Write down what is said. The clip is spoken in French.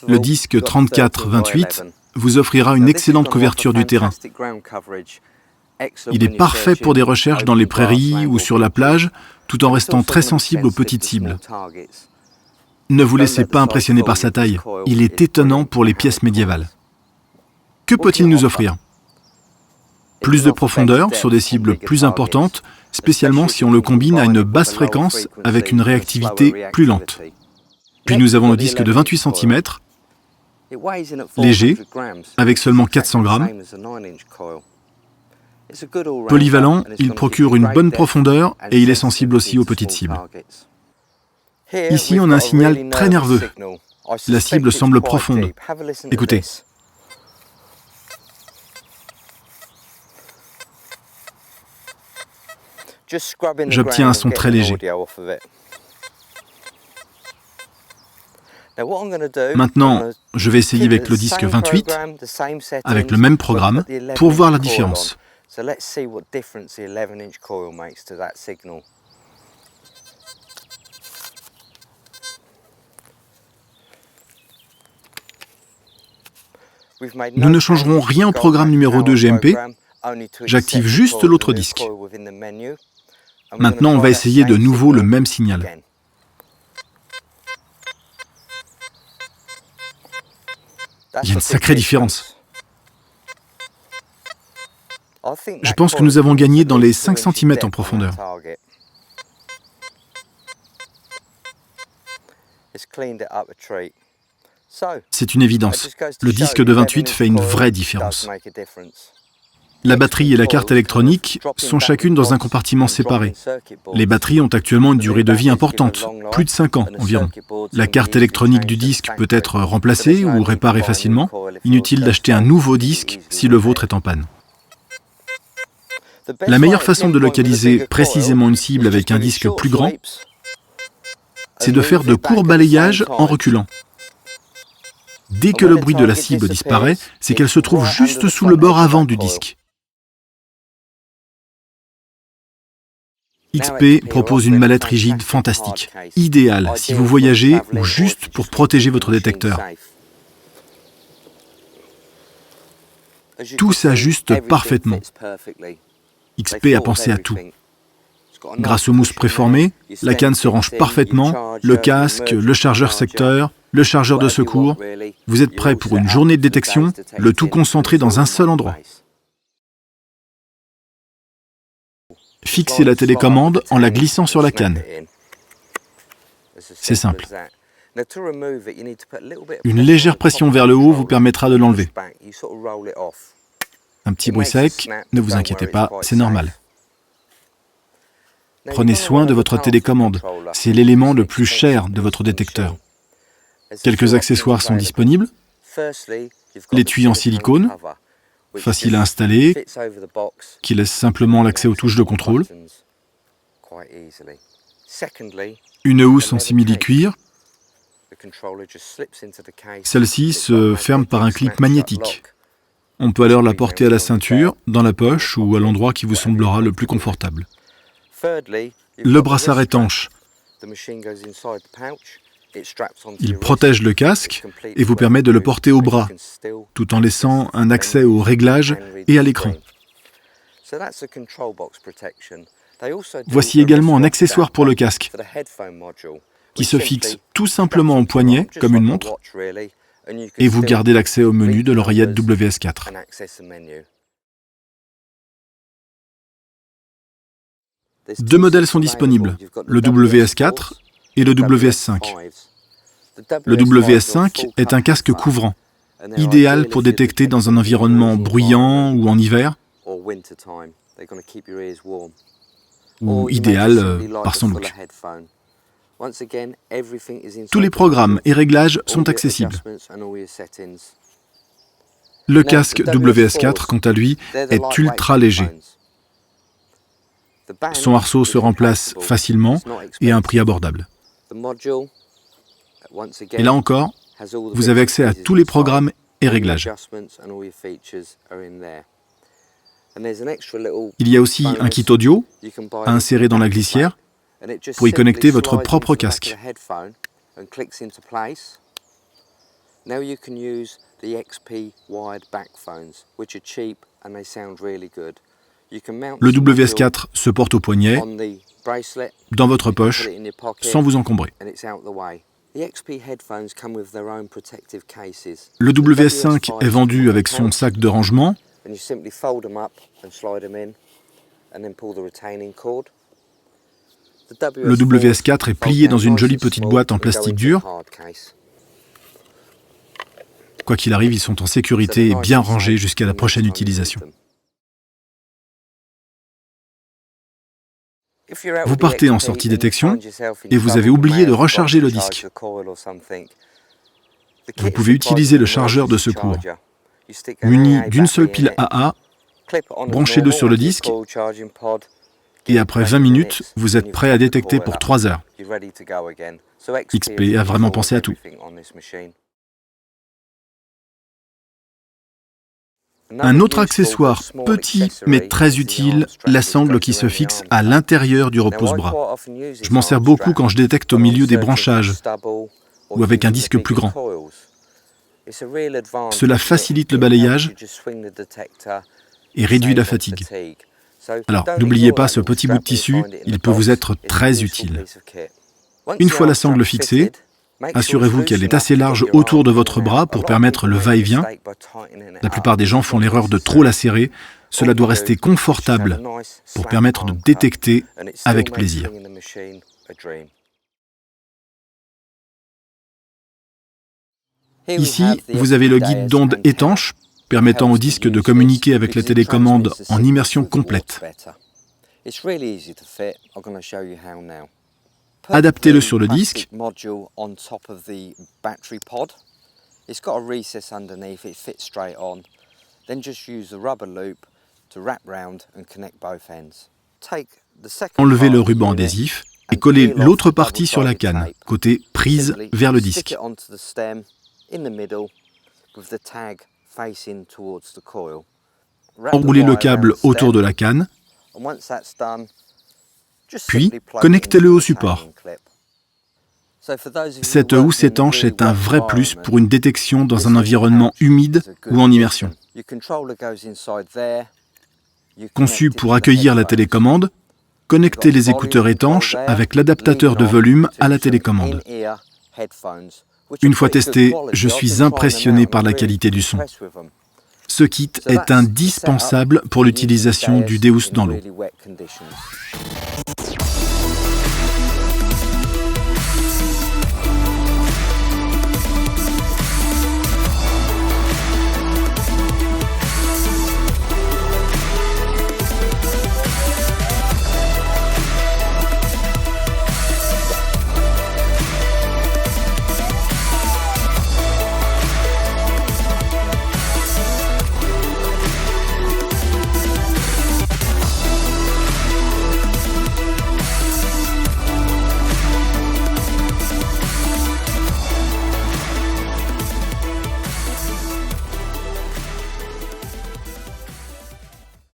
Le disque 34-28 vous offrira une excellente couverture du terrain. Il est parfait pour des recherches dans les prairies ou sur la plage, tout en restant très sensible aux petites cibles. Ne vous laissez pas impressionner par sa taille, il est étonnant pour les pièces médiévales. Que peut-il nous offrir ? Plus de profondeur sur des cibles plus importantes, spécialement si on le combine à une basse fréquence avec une réactivité plus lente. Puis nous avons le disque de 28 cm, léger, avec seulement 400 grammes. Polyvalent, il procure une bonne profondeur et il est sensible aussi aux petites cibles. Ici, on a un signal très nerveux. La cible semble profonde. Écoutez. J'obtiens un son très léger. Maintenant, je vais essayer avec le disque 28, avec le même programme, pour voir la différence. Nous ne changerons rien au programme numéro 2 GMP, j'active juste l'autre disque. Maintenant, on va essayer de nouveau le même signal. Il y a une sacrée différence. Je pense que nous avons gagné dans les 5 cm en profondeur. C'est une évidence. Le disque de 28 fait une vraie différence. La batterie et la carte électronique sont chacune dans un compartiment séparé. Les batteries ont actuellement une durée de vie importante, plus de 5 ans environ. La carte électronique du disque peut être remplacée ou réparée facilement. Inutile d'acheter un nouveau disque si le vôtre est en panne. La meilleure façon de localiser précisément une cible avec un disque plus grand, c'est de faire de courts balayages en reculant. Dès que le bruit de la cible disparaît, c'est qu'elle se trouve juste sous le bord avant du disque. XP propose une mallette rigide fantastique, idéale si vous voyagez ou juste pour protéger votre détecteur. Tout s'ajuste parfaitement. XP a pensé à tout. Grâce aux mousses préformées, la canne se range parfaitement, le casque, le chargeur secteur, le chargeur de secours. Vous êtes prêt pour une journée de détection, le tout concentré dans un seul endroit. Fixez la télécommande en la glissant sur la canne. C'est simple. Une légère pression vers le haut vous permettra de l'enlever. Un petit bruit sec, ne vous inquiétez pas, c'est normal. Prenez soin de votre télécommande, c'est l'élément le plus cher de votre détecteur. Quelques accessoires sont disponibles. L'étui en silicone, facile à installer, qui laisse simplement l'accès aux touches de contrôle. Une housse en simili-cuir. Celle-ci se ferme par un clip magnétique. On peut alors la porter à la ceinture, dans la poche ou à l'endroit qui vous semblera le plus confortable. Le brassard étanche. Il protège le casque et vous permet de le porter au bras, tout en laissant un accès au réglage et à l'écran. Voici également un accessoire pour le casque, qui se fixe tout simplement au poignet, comme une montre, et vous gardez l'accès au menu de l'oreillette WS4. Deux modèles sont disponibles, le WS4 et le WS5. Le WS5 est un casque couvrant, idéal pour détecter dans un environnement bruyant ou en hiver, ou idéal par son look. Tous les programmes et réglages sont accessibles. Le casque WS4, quant à lui, est ultra léger. Son arceau se remplace facilement et à un prix abordable. Et là encore, vous avez accès à tous les programmes et réglages. Il y a aussi un kit audio à insérer dans la glissière pour y connecter votre propre casque. Now you can use the XP wired backphones, which are cheap and they sound really good. You can mount Le WS4 se porte au poignet, on the bracelet, dans votre you can poche, put it in your pocket, sans vous encombrer. and it's out the way. The XP headphones come with their own protective cases. Le WS5 est vendu avec son sac de rangement. And you simply fold them up and slide them in, and then pull the retaining cord. Le WS4 est plié dans une jolie petite boîte en plastique dur. Quoi qu'il arrive, ils sont en sécurité et bien rangés jusqu'à la prochaine utilisation. Vous partez en sortie détection et vous avez oublié de recharger le disque. Vous pouvez utiliser le chargeur de secours. Muni d'une seule pile AA, branchez-le sur le disque et après 20 minutes, vous êtes prêt à détecter pour 3 heures. XP a vraiment pensé à tout. Un autre accessoire petit mais très utile, la sangle qui se fixe à l'intérieur du repose-bras. Je m'en sers beaucoup quand je détecte au milieu des branchages ou avec un disque plus grand. Cela facilite le balayage et réduit la fatigue. Alors, n'oubliez pas ce petit bout de tissu, il peut vous être très utile. Une fois la sangle fixée, assurez-vous qu'elle est assez large autour de votre bras pour permettre le va-et-vient. La plupart des gens font l'erreur de trop la serrer. Cela doit rester confortable pour permettre de détecter avec plaisir. Ici, vous avez le guide d'onde étanche, permettant au disque de communiquer avec la télécommande en immersion complète. Adaptez-le sur le disque. Enlevez le ruban adhésif et collez l'autre partie sur la canne, côté prise vers le disque. Enroulez le câble autour de la canne, puis connectez-le au support. Cette housse étanche est un vrai plus pour une détection dans un environnement humide ou en immersion. Conçu pour accueillir la télécommande, connectez les écouteurs étanches avec l'adaptateur de volume à la télécommande. Une fois testé, je suis impressionné par la qualité du son. Ce kit est indispensable pour l'utilisation du Deus dans l'eau.